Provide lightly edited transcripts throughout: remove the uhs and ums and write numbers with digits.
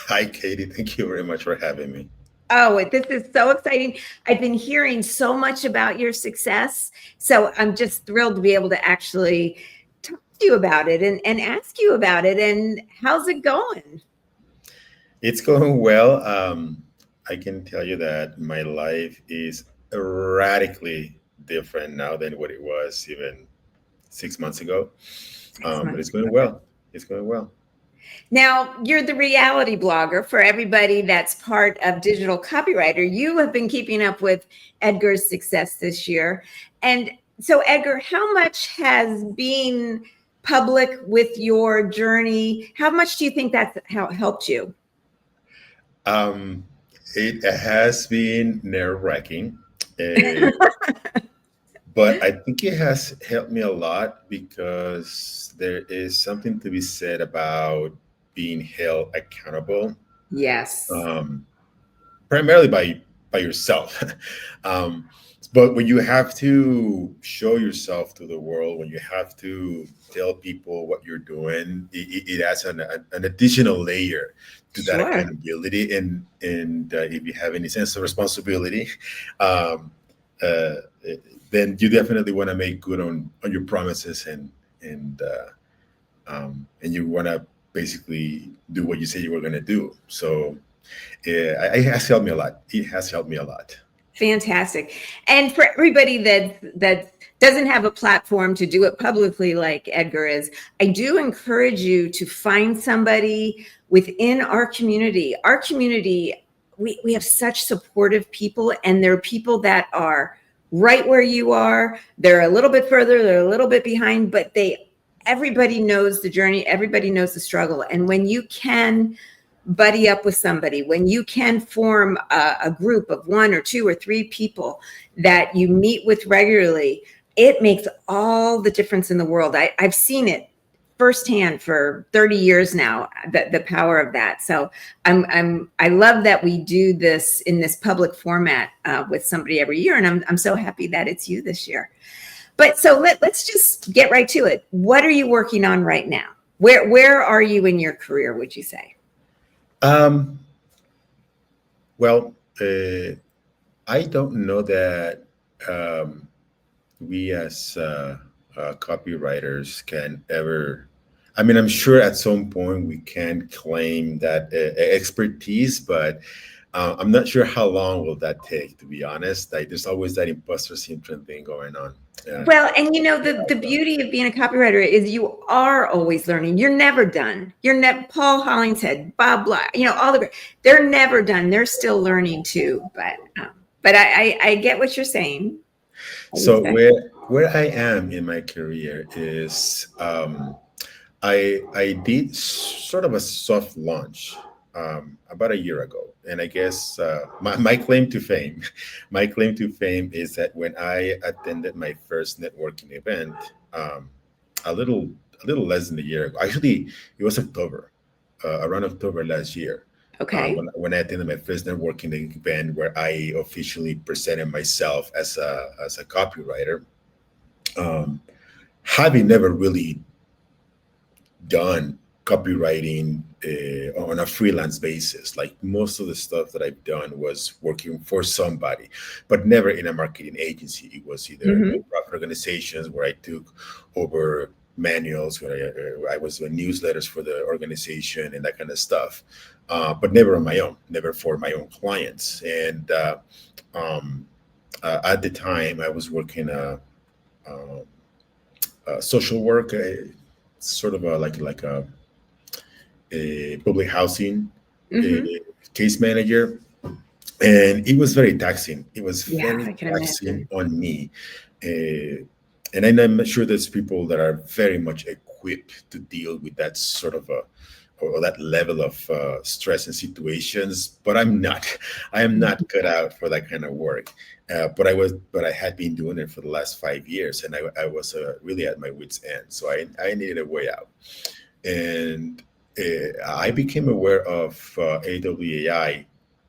Hi, Katie. Thank you very much for having me. Oh, this is so exciting. I've been hearing so much about your success. So I'm just thrilled to be able to actually talk to you about it and ask you about it. And how's it going? It's going well. I can tell you that my life is radically different now than what it was even 6 months ago. Six But months it's going ago. well. It's going well. Now, you're the reality blogger for everybody that's part of Digital Copywriter. You have been keeping up with Edgar's success this year. And so, Edgar, how much has being public with your journey, how much do you think that's how helped you? Um, it has been nerve-wracking, uh, but I think it has helped me a lot because there is something to be said about being held accountable. Yes. Um, Primarily by yourself. um, but when you have to show yourself to the world, when you have to tell people what you're doing, it adds an additional layer to that Sure. accountability. And if you have any sense of responsibility, um, uh, then you definitely want to make good on your promises and you want to basically do what you say you were going to do. So yeah, it has helped me a lot. It has helped me a lot. Fantastic. And for everybody that doesn't have a platform to do it publicly like Edgar is, I do encourage you to find somebody within our community. Our community, we have such supportive people, and there are people that are right where you are. They're a little bit further, they're a little bit behind, but they everybody knows the journey, everybody knows the struggle. And when you can buddy up with somebody, when you can form a group of one or two or three people that you meet with regularly, it makes all the difference in the world. I've seen it firsthand for 30 years now, the power of that. So I love that we do this in this public format with somebody every year. And I'm so happy that it's you this year. But so let's just get right to it. What are you working on right now? Where are you in your career, would you say? Um, well, I don't know that um, we as copywriters can ever. I mean, I'm sure at some point we can claim that expertise, but I'm not sure how long will that take. To be honest, like, there's always that imposter syndrome thing going on. Uh, Well, and the beauty of being a copywriter is you are always learning. You're never done. You're never Paul Hollingshead, Bob Black, all they're never done. They're still learning too. But I get what you're saying. I so respect. where I am in my career is I did sort of a soft launch about a year ago, and I guess my claim to fame, my claim to fame is that when I attended my first networking event, um, a little a little less than a year ago. Actually, it was October, around October last year. Okay. When I attended my first networking event where I officially presented myself as a copywriter, um, having never really done copywriting on a freelance basis. Like most of the stuff that I've done was working for somebody, but never in a marketing agency. It was either Hmm. nonprofit organizations where I took over manuals, where I was doing newsletters for the organization and that kind of stuff, but never on my own, never for my own clients. And um, at the time, I was working uh, social work, sort of a public housing uh, Hmm. case manager, and it was very taxing. It was Yeah, very I can taxing imagine. on me, and I'm not sure there's people that are very much equipped to deal with that sort of a or that level of stress and situations. But I'm not. I am not cut out for that kind of work. But I had been doing it for the last 5 years, and I was really at my wits' end. So I needed a way out, and I became aware of AWAI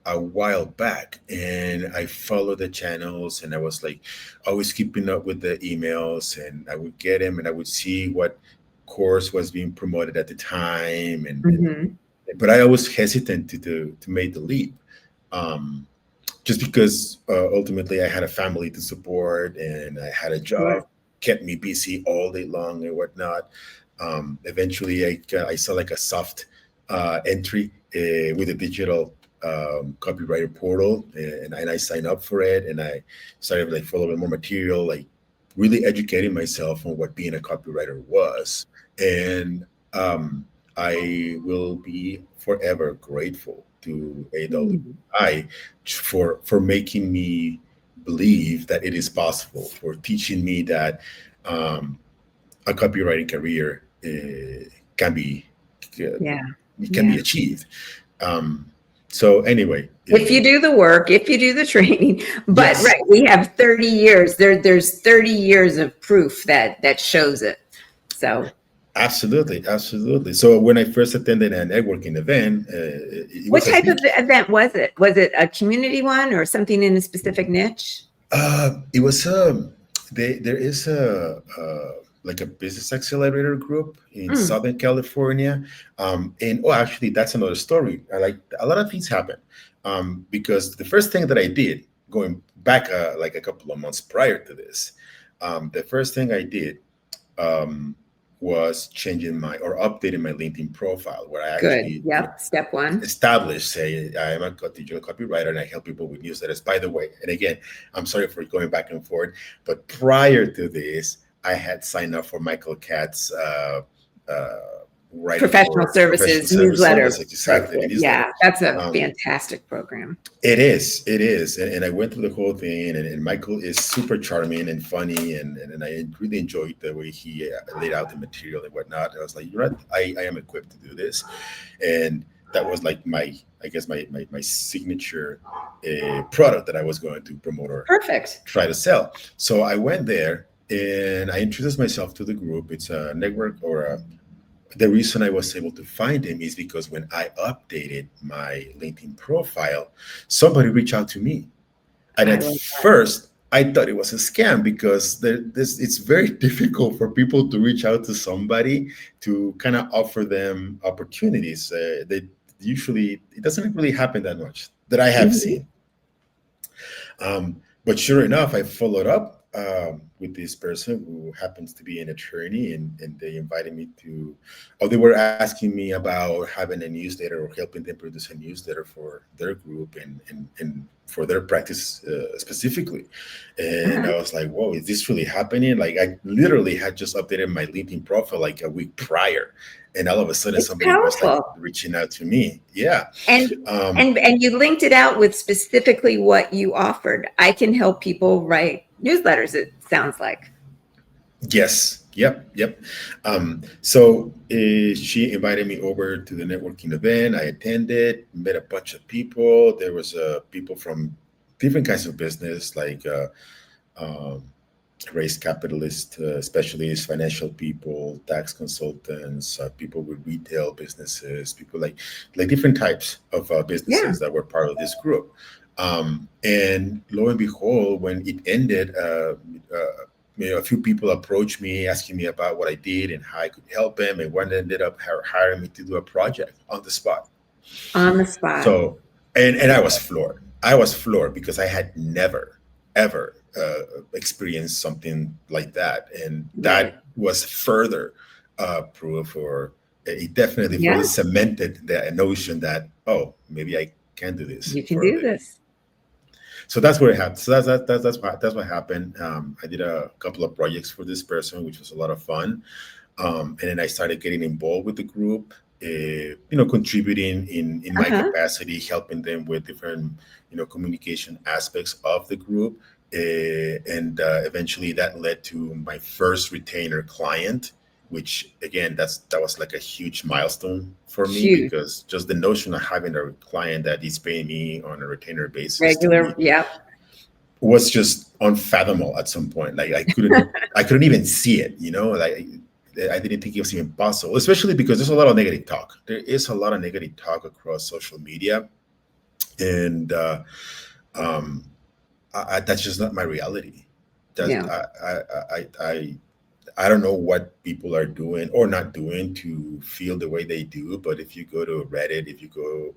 a while back, and I followed the channels, and I was like always keeping up with the emails, and I would get them, and I would see what course was being promoted at the time, and Hmm. but I was hesitant to make the leap. Um, just because ultimately I had a family to support and I had a Sure. job, kept me busy all day long and whatnot. Eventually, I saw like a soft entry with a digital copywriter portal, and I signed up for it, and I started like following more material, like really educating myself on what being a copywriter was, and I will be forever grateful to Mm. AWI for making me believe that it is possible, for teaching me that um, a copywriting career can be uh, Yeah. it can be Yeah. achieved. So anyway, If you do the work, if you do the training, but yes, right, we have 30 years. There's 30 years of proof that shows it. So absolutely, absolutely. So when I first attended a networking event, it what was a type of big. event was it? Was it a community one or something in a specific niche? It was there is a like a business accelerator group in Mm, Southern California, and oh, actually, that's another story. I like a lot of things happen, because the first thing that I did, going back like a couple of months prior to this, the first thing I did um, was changing my or updating my LinkedIn profile, where I good. actually Yep. Step one. establish, say, I am a digital copywriter and I help people with newsletters. By the way, and again, I'm sorry for going back and forth, but prior to this, I had signed up for Michael Catt's uh, writing Professional for professional services services, newsletter. exactly, the Right. newsletter. Yeah. That's a Um, fantastic program. it is, and I went through the whole thing, and Michael is super charming and funny, and I really enjoyed the way he laid out the material and whatnot. I was like, you're right, I am equipped to do this, and that was like my, I guess my signature product that I was going to promote or Perfect. try to sell. So I went there and I introduced myself to the group. It's a network or a the reason I was able to find him is because when I updated my LinkedIn profile, somebody reached out to me. And I at love first, I thought it was a scam because it's very difficult for people to reach out to somebody to kind of offer them opportunities. They usually, it doesn't really happen that much that I that. have seen. But sure enough, I followed up with this person who happens to be an attorney, and they invited me to, oh, they were asking me about having a newsletter or helping them produce a newsletter for their group and for their practice specifically. And Uh-huh. I was like, whoa, is this really happening? Like, I literally had just updated my LinkedIn profile like a week prior. And all of a sudden, It's somebody was like powerful. reaching out to me. Yeah. And Um, and you linked it out with specifically what you offered. I can help people write newsletters, it sounds like. Yes. Yep. Yep. So she invited me over to the networking event. I attended, met a bunch of people. There was people from different kinds of business, like um, race capitalist specialists, financial people, tax consultants, people with retail businesses, people like different types of Yeah. businesses that were part of this group. And lo and behold, when it ended, a few people approached me asking me about what I did and how I could help them, and one ended up hiring me to do a project on the spot. On the spot. So, and I was floored. I was floored because I had never ever experienced something like that, and Right. that was further proof, or it definitely Yeah. further cemented the notion that, oh, maybe I can do this You can for a do living. this. So that's what it happened. So that's what happened. I did a couple of projects for this person, which was a lot of fun. And then I started getting involved with the group, contributing in my Uh-huh. capacity, helping them with different, communication aspects of the group. And eventually that led to my first retainer client, which again, that was like a huge milestone for me, Huge. because just the notion of having a client that is paying me on a retainer basis to Regular. me Yeah. was just unfathomable at some point. Like I couldn't even see it, like I didn't think it was even possible, especially because there's a lot of negative talk. There is a lot of negative talk across social media, and um, that's just not my reality. That No. I I don't know what people are doing or not doing to feel the way they do, but if you go to Reddit, if you go,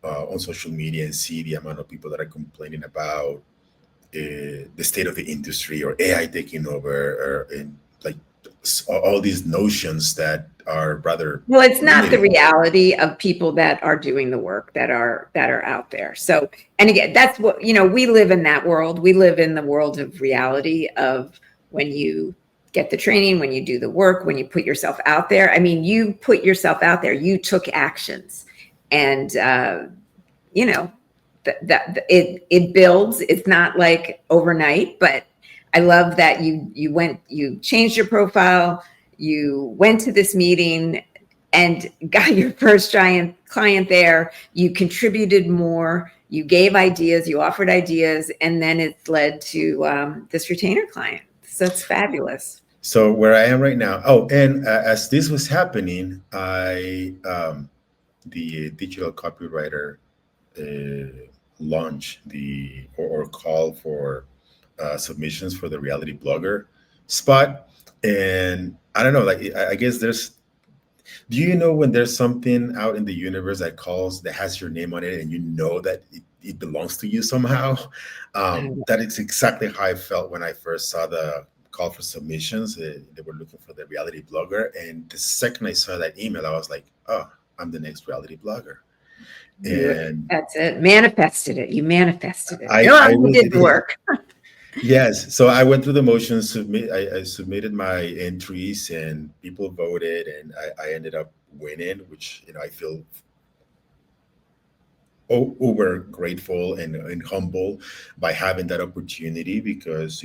on social media and see the amount of people that are complaining about the state of the industry or AI taking over, or and like all these notions that are rather Well, it's not the limiting. reality of people that are doing the work that are out there. So, and again, that's what, we live in that world. We live in the world of reality of when you get the training, when you do the work, when you put yourself out there. I mean, you put yourself out there, you took actions, and that it builds. It's not like overnight, but I love that you changed your profile, you went to this meeting and got your first giant client there. You contributed more, you gave ideas, you offered ideas, and then it's led to this retainer client. So it's fabulous. So where I am right now. Oh, and as this was happening, I the digital copywriter launch or call for submissions for the reality blogger spot. And I don't know, like I guess do you know when there's something out in the universe that has your name on it, and you know that it belongs to you somehow? That is exactly how I felt when I first saw the call for submissions. They were looking for the reality blogger, and the second I saw that email, I was like, oh, I'm the next reality blogger. And That's it. Manifested it. You manifested it. I You really did the did. work. Yes. So I went through the motions, I submitted my entries, and people voted, and I ended up winning, which, I feel uber grateful and humble by having that opportunity, because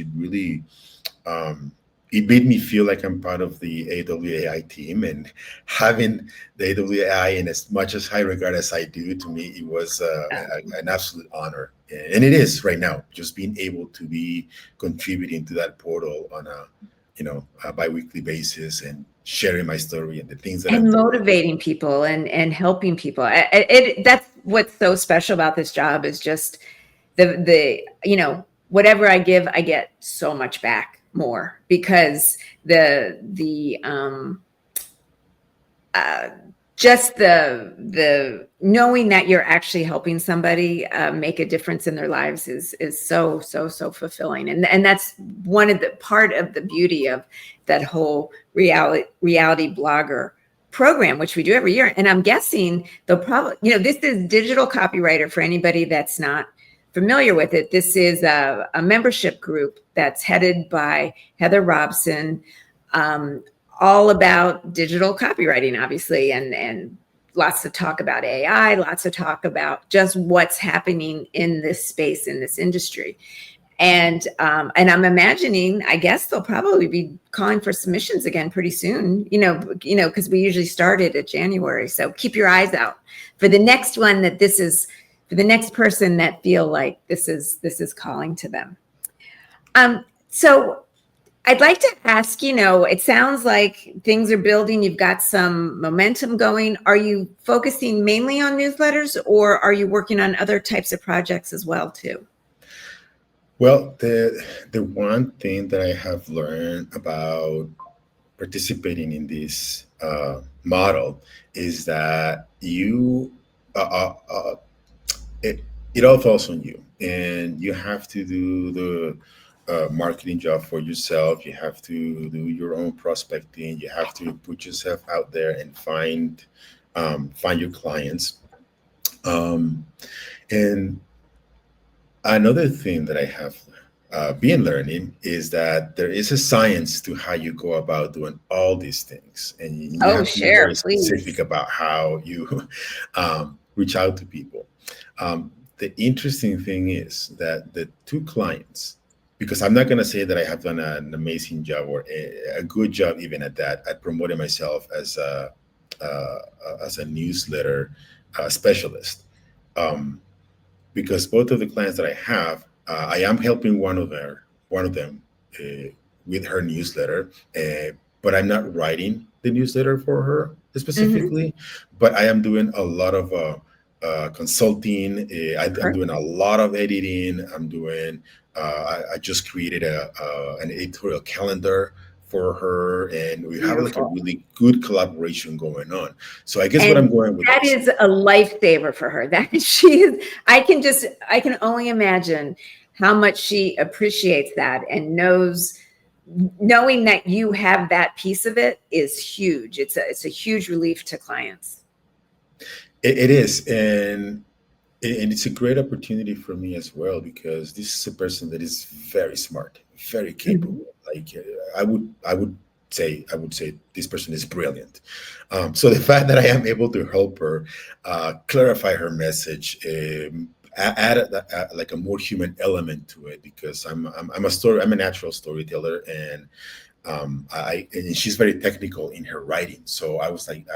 um, it made me feel like I'm part of the AWAI team, and having the AWAI in as much as high regard as I do, to me, it was an absolute honor. And it is right now, just being able to be contributing to that portal on a biweekly basis, and sharing my story and the things that I'm And doing. motivating people and helping people. That's what's so special about this job, is just whatever I give, I get so much back more, because uh, just the knowing that you're actually helping somebody make a difference in their lives is so fulfilling, and that's one of the part of the beauty of that whole reality blogger program, which we do every year. And I'm guessing they'll probably, this is digital copywriter. For anybody that's not familiar with it, this is a membership group that's headed by Heather Robson, all about digital copywriting, obviously, and lots of talk about AI, lots of talk about just what's happening in this space, in this industry. And I'm imagining, I guess they'll probably be calling for submissions again pretty soon, because we usually started at January. So keep your eyes out for the next one, for the next person that feel like this is calling to them. So I'd like to ask, it sounds like things are building. You've got some momentum going. Are you focusing mainly on newsletters, or are you working on other types of projects as well too? Well, the one thing that I have learned about participating in this model is that it it all falls on you, and you have to do the marketing job for yourself. You have to do your own prospecting. You have to put yourself out there and find your clients. Um, and another thing that I have been learning is that there is a science to how you go about doing all these things, and you Oh, have to be very share, please. specific about how you reach out to people. The interesting thing is that the two clients, because I'm not going to say that I have done an amazing job or a good job even at that, at promoting myself uh, as a newsletter specialist. Um, because both of the clients that I have, I am helping one of them uh, with her newsletter, but I'm not writing the newsletter for her Mm-hmm. specifically. But I am doing a lot of consulting. I'm doing a lot of editing. I just created an editorial calendar for her, and we have like a Beautiful. really good collaboration going on. So I guess what I'm And going with that this. is a lifesaver for her. That I can only imagine how much she appreciates that and knowing that you have that piece of it is huge. It's a huge relief to clients. It is, and it's a great opportunity for me as well, because this is a person that is very smart, very capable. Mhm. Like I would say this person is brilliant. So the fact that I am able to help her clarify her message, add like a more human element to it, because I'm a natural storyteller, and and she's very technical in her writing. So I was like,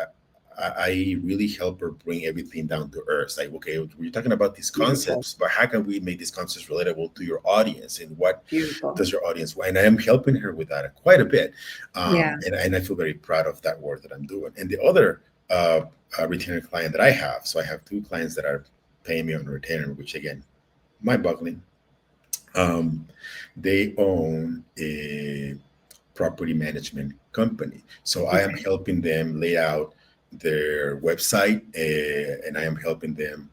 I really help her bring everything down to earth. Like, okay, we're talking about these Beautiful, concepts, but how can we make these concepts relatable to your audience, and what beautiful. does your audience want? And I am helping her with that quite a bit, Yeah. and I feel very proud of that work that I'm doing. And the other retainer client that I have, so I have two clients that are paying me on retainer, which again, mind-boggling. Um, they own a property management company. So I am Okay. helping them lay out their website, and I am helping them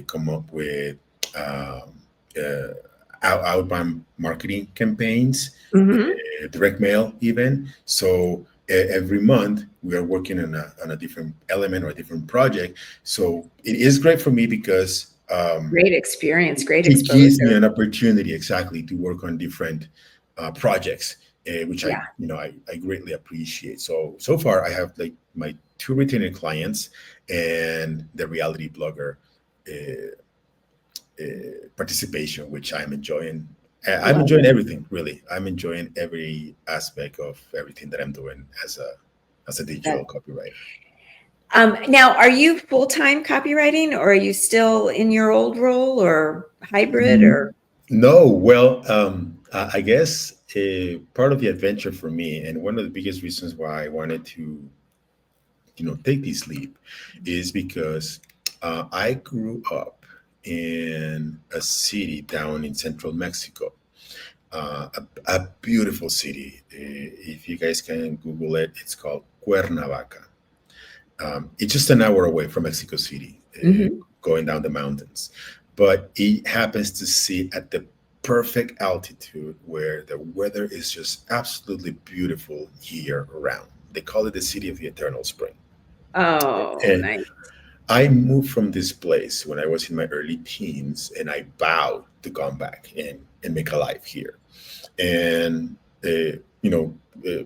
come up with um, uh, outbound marketing campaigns, Hmm. direct mail even. So every month we are working on a different element or a different project. So it is great for me because Great experience, great it gives me exposure. an opportunity exactly to work on different projects, which Yeah. I greatly appreciate. So far I have like my two retained clients and the reality blogger uh, participation, which I'm enjoying. I'm Love enjoying it. everything really. I'm enjoying every aspect of everything that I'm doing as a digital copywriter. Now, are you full-time copywriting or are you still in your old role or hybrid Mm, or? No, well, I guess part of the adventure for me, and one of the biggest reasons why I wanted to, take this leap, is because I grew up in a city down in central Mexico, a beautiful city. If you guys can Google it, it's called Cuernavaca. It's just an hour away from Mexico City, Mhm. going down the mountains. But it happens to sit at the perfect altitude where the weather is just absolutely beautiful year round. They call it the city of the eternal spring. Oh, And nice. I moved from this place when I was in my early teens, and I vowed to come back and make a life here. And, you know, uh,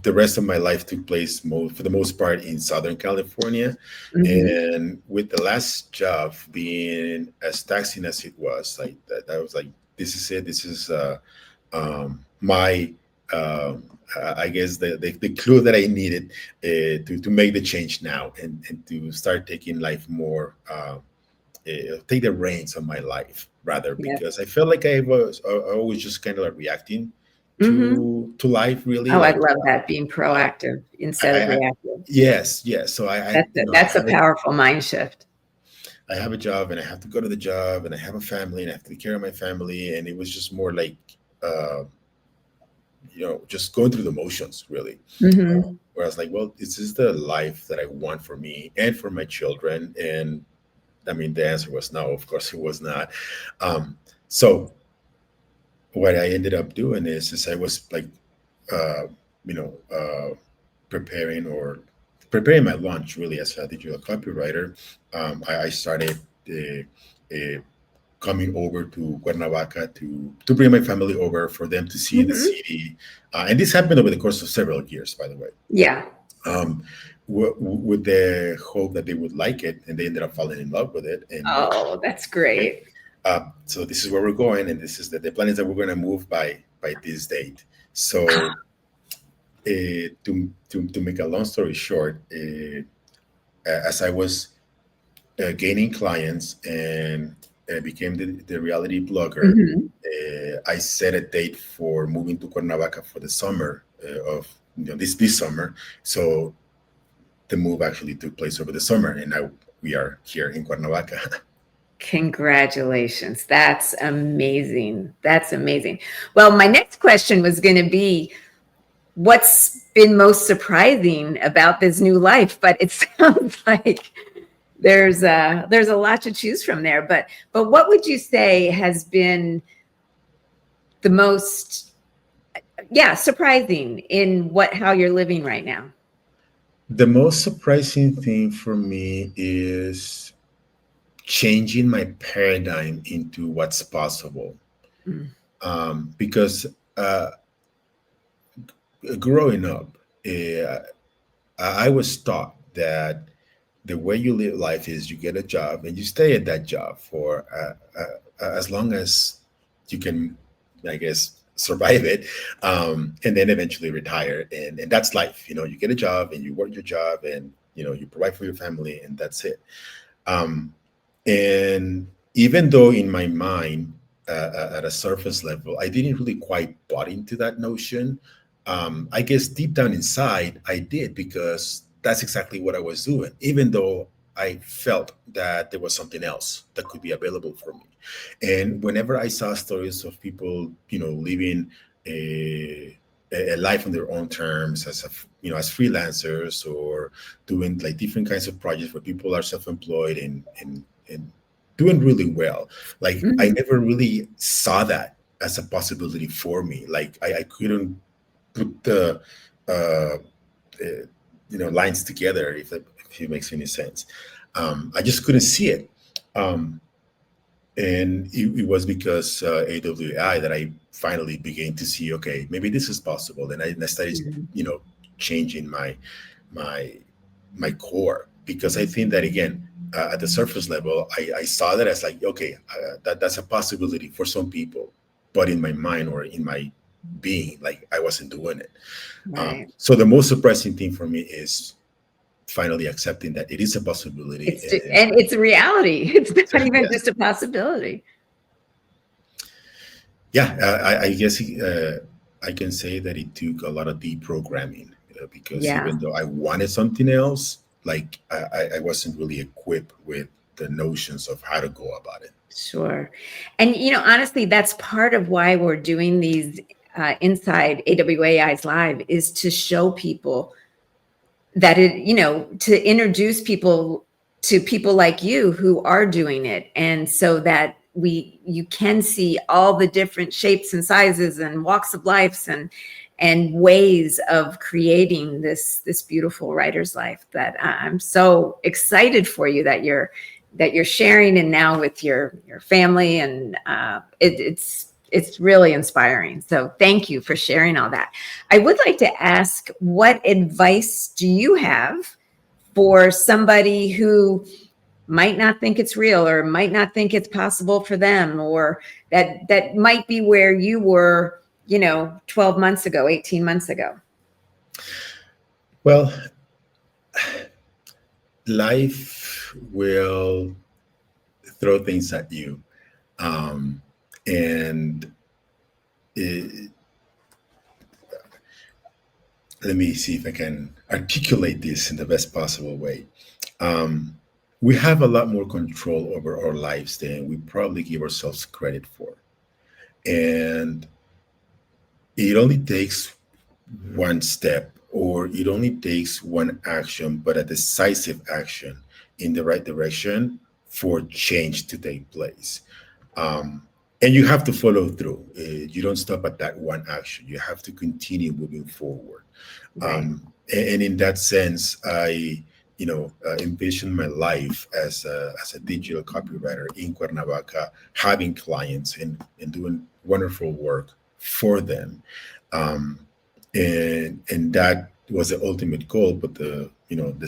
the rest of my life took place for the most part in Southern California. Mhm. And with the last job being as taxing as it was, like that, I was like, this is it. This is my, I guess the clue that I needed to make the change now, and to start taking life more, take the reins on my life rather, Yeah. because I felt like I was just kind of like reacting Mhm. to life really, Oh, I like love that, being uh, proactive instead of I reactive. yes. So That's a powerful mind shift. I have a job, and I have to go to the job, and I have a family, and I have to take care of my family, and it was just more like uh, just going through the motions really. Mhm. Where I was like, well, this is the life that I want for me and for my children, and I mean the answer was no. Of course, it was not. So what I ended up doing is I was like, uh, you know, uh, preparing or preparing my lunch really as a digital copywriter. I started uh, coming over to Cuernavaca to bring my family over for them to see the Mhm. city, and this happened over the course of several years, by the way. Yeah. Um, with the hope that they would like it, and they ended up falling in love with it, and Oh, that's great. so this is where we're going, and this is the plan is that we're going to move by this date. So to make a long story short, as I was gaining clients and became the reality blogger, Mhm. I set a date for moving to Cuernavaca for the summer of this summer. So the move actually took place over the summer, and now we are here in Cuernavaca. Congratulations. That's amazing. That's amazing. Well, my next question was going to be, what's been most surprising about this new life, but it sounds like there's a lot to choose from there. But what would you say has been the most, yeah, surprising in how you're living right now? The most surprising thing for me is changing my paradigm into what's possible. Mm. Because growing up, uh, I was taught that the way you live life is you get a job and you stay at that job for as long as you can, I guess, survive it, and then eventually retire. And that's life. You get a job and you work your job and, you provide for your family and that's it. Um, and even though in my mind, at a surface level, I didn't really quite bought into that notion. I guess deep down inside, I did because that's exactly what I was doing, even though I felt that there was something else that could be available for me. And whenever I saw stories of people, living a life on their own terms as freelancers or doing like different kinds of projects where people are self-employed and doing really well. Like I Mhm. never really saw that as a possibility for me. Like I couldn't put the uh, lines together if it makes any sense. I just couldn't see it. Um, and it was because AWI that I finally began to see, okay, maybe this is possible. And I started, Mhm. you know, changing my my core because I think that again, at the surface level, I saw that as like, okay, that's a possibility for some people, but in my mind or in my being, like I wasn't doing it. Right. So the most surprising thing for me is finally accepting that it is a possibility. And And it's a reality. It's not even yes, just a possibility. yeah, I guess I can say that it took a lot of deprogramming because Yeah. even though I wanted something else, like I wasn't really equipped with the notions of how to go about it. Sure. And, honestly, that's part of why we're doing these Inside AWAI's live, is to show people that to introduce people to people like you who are doing it. And so that you can see all the different shapes and sizes and walks of lives and ways of creating this beautiful writer's life that I'm so excited for you that you're sharing, and now with your family, and it's really inspiring. So thank you for sharing all that. I would like to ask, what advice do you have for somebody who might not think it's real, or might not think it's possible for them, or that might be where you were, 12 months ago, 18 months ago? Well, life will throw things at you, um, and it, let me see if I can articulate this in the best possible way. Um, we have a lot more control over our lives than we probably give ourselves credit for. And it only takes one step or it only takes one action, but a decisive action in the right direction for change to take place. Um, and you have to follow through. You don't stop at that one action. You have to continue moving forward. Right. And in that sense, I, envision my life as a digital copywriter in Cuernavaca, having clients and doing wonderful work for them. Um, and that was the ultimate goal. But the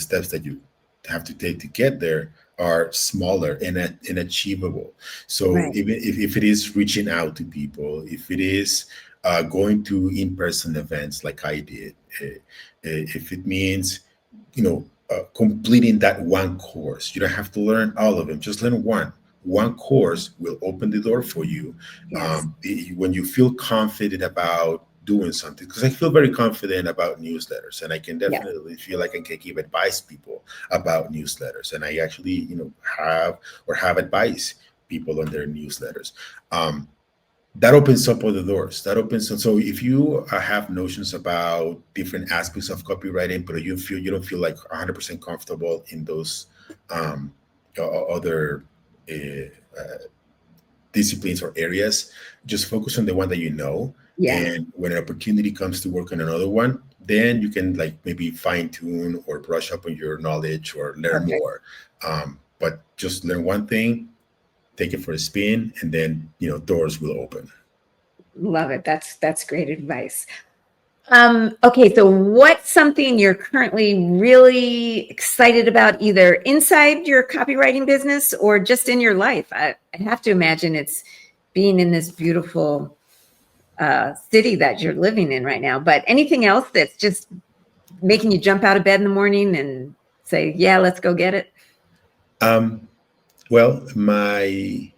steps that you have to take to get there are smaller and achievable. So Right. even if it is reaching out to people, if it is going to in-person events like I did, if it means completing that one course, you don't have to learn all of them, just learn one course will open the door for you. Yes. When you feel confident about doing something, because I feel very confident about newsletters and I can Yes. definitely feel like I can give advice people about newsletters, and I actually have advised people on their newsletters. um, that opens up other doors. That opens up. So if you have notions about different aspects of copywriting, but you don't feel like 100% comfortable in those other uh, disciplines or areas, just focus on the one that you know. Yeah. And when an opportunity comes to work on another one, then you can like maybe fine tune or brush up on your knowledge or learn Perfect. more. But just learn one thing, take it for a spin, and then doors will open. Love it. That's great advice. Okay, so what's something you're currently really excited about, either inside your copywriting business or just in your life? I have to imagine it's being in this beautiful city that you're living in right now. But anything else that's just making you jump out of bed in the morning and say, "Yeah, let's go get it"? Um, well, my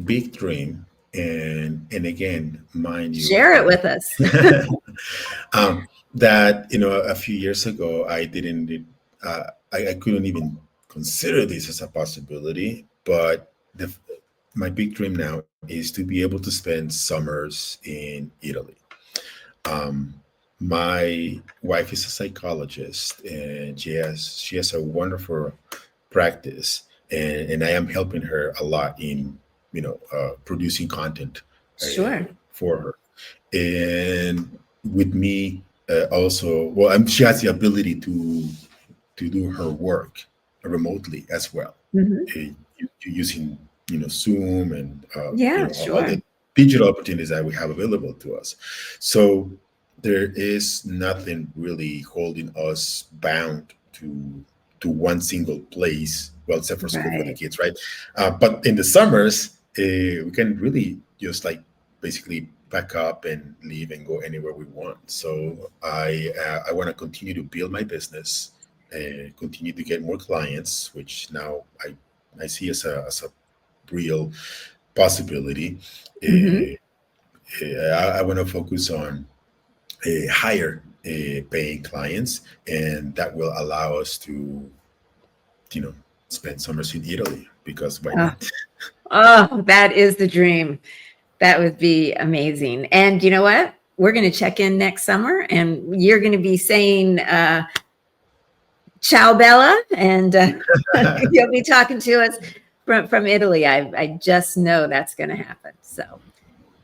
big dream, and again, mind you, Share it with us. that a few years ago I didn't, I couldn't even consider this as a possibility. But my big dream now is to be able to spend summers in Italy. Um, my wife is a psychologist, and she has a wonderful practice, and I am helping her a lot in producing content Sure. for her, and with me also. Well, she has the ability to do her work remotely as well, Mhm. using Zoom and Yeah, all sure. the digital opportunities that we have available to us. So there is nothing really holding us bound to one single place, well, except for school for the Right. kids, right? But in the summers, we can really just like basically pack up and leave and go anywhere we want. So I want to continue to build my business and continue to get more clients, which now I see as a real possibility. Mhm. Uh, I want to focus on higher paying clients, and that will allow us to, you know, spend summers in Italy, because why Oh, not? oh, that is the dream. That would be amazing. And you know what? We're going to check in next summer, and you're going to be saying "Ciao, Bella," and you'll be talking to us from Italy. I just know that's going to happen. So,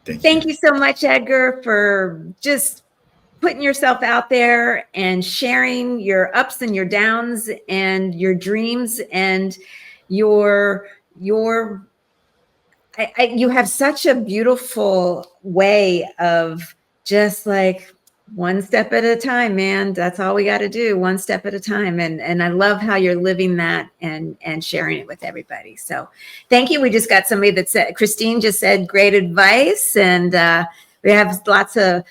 Thank thank you. you so much, Edgar, for just putting yourself out there and sharing your ups and your downs and your dreams and your you have such a beautiful way of just like one step at a time, man. That's all we got to do, one step at a time. And I love how you're living that and sharing it with everybody. So thank you. We just got somebody that said, Christine just said, great advice. And we have lots of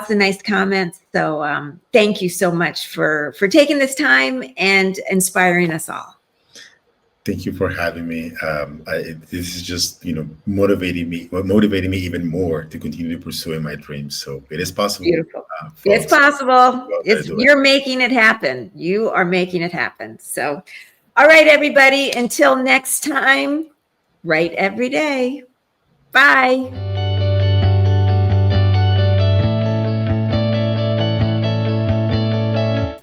nice comments. So thank you so much for taking this time and inspiring us all. Thank you for having me. This is just, motivating me even more to continue pursuing my dreams. So it is possible, Beautiful. It's folks. possible. Go out there and It's do it. you're making it happen. You are making it happen. So, all right, everybody, until next time, write every day. Bye.